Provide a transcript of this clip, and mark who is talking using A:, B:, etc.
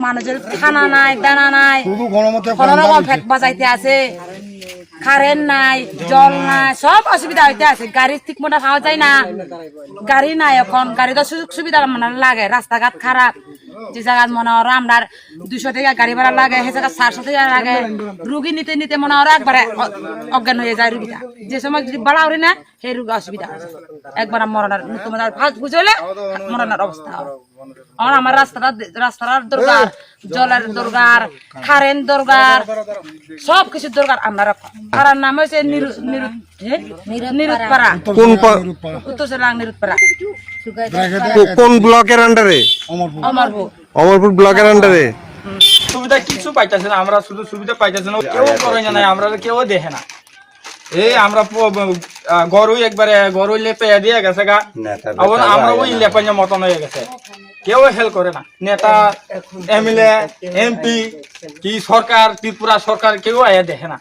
A: মানুষের খানা নাই, দানা নাই, কোনো রকম ফেক বাজাইতে আছে, কারেন্ট নাই, জল নাই, সব অসুবিধা হইতে আছে। গাড়ি ঠিক মতো পাওয়া যায় না, গাড়ি নাই এখন, গাড়ি তো সুযোগ সুবিধা মানে লাগে, রাস্তাঘাট খারাপ। যে জায়গা মনে হয় আমরা 200 টাকা গাড়ি ভাড়া লাগে, সে জায়গা 400 টাকা লাগে। রুগী নিতে নিতে মনে হয় একবারে অজ্ঞান হয়ে যায় রুগীটা। যে সময় যদি বাড়া উড়ি না সেই রুগী অসুবিধা একবার মরণের তোমার ফাঁস বুঝলে মরণের অবস্থা। আমার রাস্তার দরকার, জলের দরকার, কারেন্ট দরকার, সব কিছুর দরকার। আমরা পাড়ার নাম হয়েছে নিরুৎপাড়া, উত্তর সেলাং নিরুৎপাড়া।
B: কোন ব্লকের আন্ডারে? অমরপুর ব্লকের আন্ডারে।
C: সুবিধা কিছু পাইতেছে না, আমরা শুধু সুবিধা পাইতেছে না, কেউ করে না, আমরা কেউ দেখে না। এই আমরা গরু একবারে গরু লেপে দিয়ে গেছে গা, আমরা ওই লেপাইয়া মতন হয়ে গেছে, কেউ হেল্প করে না। নেতা, এমএলএ, এমপি কি সরকার, ত্রিপুরা সরকার কেউ আয়া দেখে না।